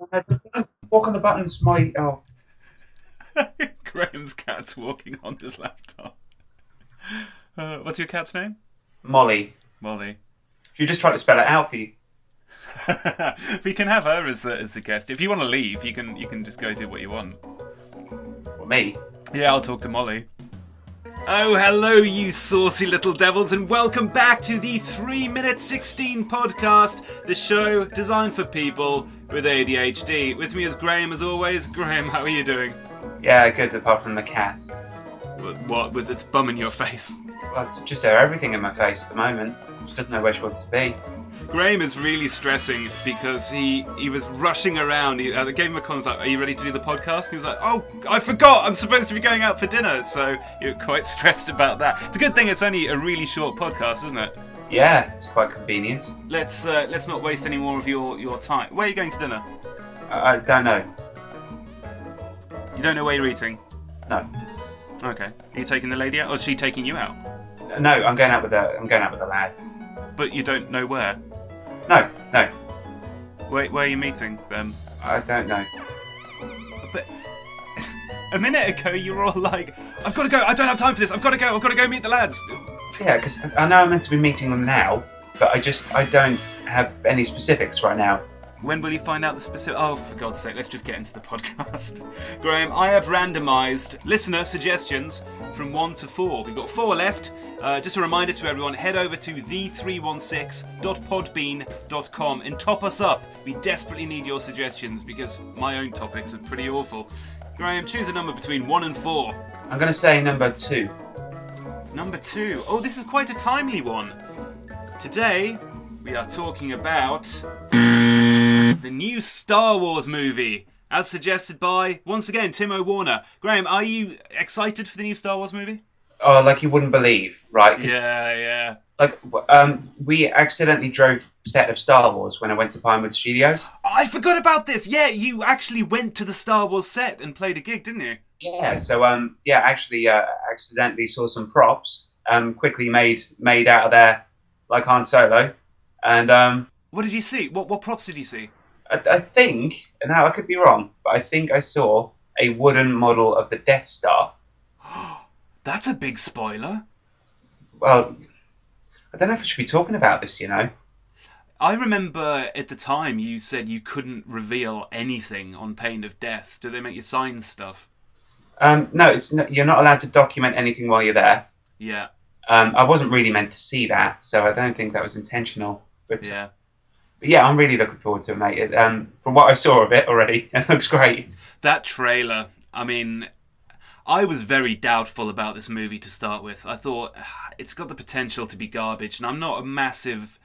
Don't walk on the buttons, Molly. Oh, Graham's cat's walking on his laptop. What's your cat's name? Molly. Molly. You just tried to spell it out for you. We can have her as the guest. If you want to leave, you can just go do what you want. Or me. Yeah, I'll talk to Molly. Oh, hello, you saucy little devils, and welcome back to the 3 Minute 16 podcast, the show designed for people with ADHD. With me is Graham, as always. Graham, how are you doing? Yeah, good, apart from the cat. What, with its bum in your face? Well, it's just everything in my face at the moment. She doesn't know where she wants to be. Graham is really stressing because he was rushing around. I gave him a call and was like, "Are you ready to do the podcast?" And he was like, "Oh, I forgot! I'm supposed to be going out for dinner." So you're quite stressed about that. It's a good thing it's only a really short podcast, isn't it? Yeah, it's quite convenient. Let's not waste any more of your time. Where are you going to dinner? I don't know. You don't know where you're eating? No. Okay. Are you taking the lady out, or is she taking you out? No, I'm going out with the lads. But you don't know where? No. Where are you meeting them? I don't know. But a minute ago you were all like, "I've got to go. I don't have time for this. I've got to go meet the lads." Yeah, because I know I'm meant to be meeting them now, but I don't have any specifics right now. When will you find out the specific... Oh, for God's sake, let's just get into the podcast. Graham, I have randomised listener suggestions from 1 to 4. We've got 4 left. Just a reminder to everyone, head over to the316.podbean.com and top us up. We desperately need your suggestions because my own topics are pretty awful. Graham, choose a number between 1 and 4. I'm going to say number 2. Number 2. Oh, this is quite a timely one. Today, we are talking about the new Star Wars movie, as suggested by, once again, Timo Warner. Graham, are you excited for the new Star Wars movie? Oh, like you wouldn't believe, right? Yeah. Like, we accidentally drove set of Star Wars when I went to Pinewood Studios. I forgot about this. Yeah, you actually went to the Star Wars set and played a gig, didn't you? Yeah. So, actually, accidentally saw some props. Quickly made out of there, like Han Solo, and What did you see? What props did you see? I think, now I could be wrong, but I think I saw a wooden model of the Death Star. That's a big spoiler. Well, I don't know if I should be talking about this, you know. I remember at the time you said you couldn't reveal anything on pain of death. Do they make you sign stuff? No, you're not allowed to document anything while you're there. Yeah. I wasn't really meant to see that, so I don't think that was intentional. But yeah, I'm really looking forward to it, mate. From what I saw of it already, it looks great. That trailer, I mean, I was very doubtful about this movie to start with. I thought it's got the potential to be garbage, and I'm not a massive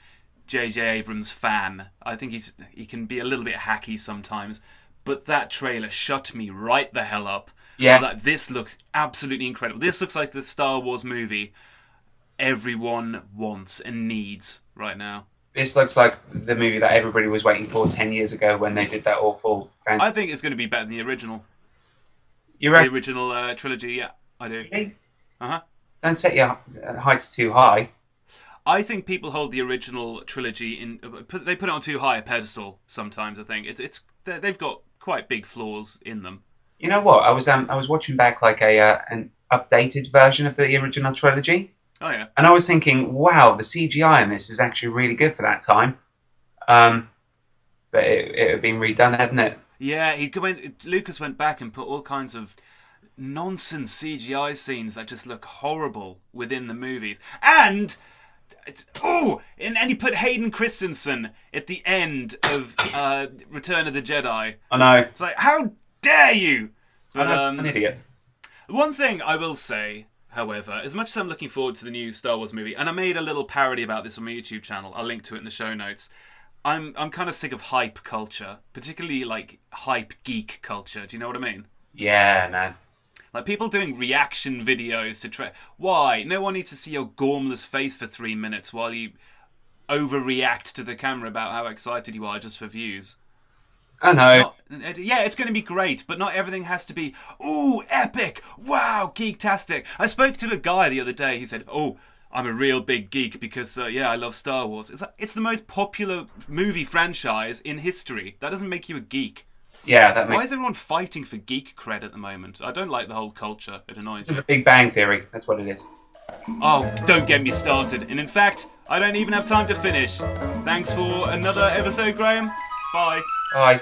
J.J. Abrams fan. I think he can be a little bit hacky sometimes, but that trailer shut me right the hell up. Yeah. I was like, this looks absolutely incredible. This looks like the Star Wars movie everyone wants and needs right now. This looks like the movie that everybody was waiting for 10 years ago when they did that awful... I think it's going to be better than the original. You reckon? The original trilogy, yeah, I do. Really? Uh-huh. Don't set your heights too high. I think people hold the original trilogy they put it on too high a pedestal sometimes. I think they've got quite big flaws in them. You know what? I was watching back like an updated version of the original trilogy. Oh yeah. And I was thinking, wow, the CGI in this is actually really good for that time. But it had been redone, hadn't it? Yeah, Lucas went back and put all kinds of nonsense CGI scenes that just look horrible within the movies. And he put Hayden Christensen at the end of Return of the Jedi. I know. It's like, how dare you? But, I'm an idiot. One thing I will say, however, as much as I'm looking forward to the new Star Wars movie, and I made a little parody about this on my YouTube channel, I'll link to it in the show notes, I'm kind of sick of hype culture, particularly like hype geek culture. Do you know what I mean? Yeah, man. Like people doing reaction videos to why? No one needs to see your gormless face for 3 minutes while you overreact to the camera about how excited you are just for views. I know. Yeah, it's going to be great, but not everything has to be, ooh, epic, wow, geektastic. I spoke to a guy the other day who said, oh, I'm a real big geek because, I love Star Wars. It's the most popular movie franchise in history. That doesn't make you a geek. Yeah, that makes... Why is everyone fighting for geek cred at the moment? I don't like the whole culture. It annoys me. It's the Big Bang Theory. That's what it is. Oh, don't get me started. And in fact, I don't even have time to finish. Thanks for another episode, Graham. Bye. Bye.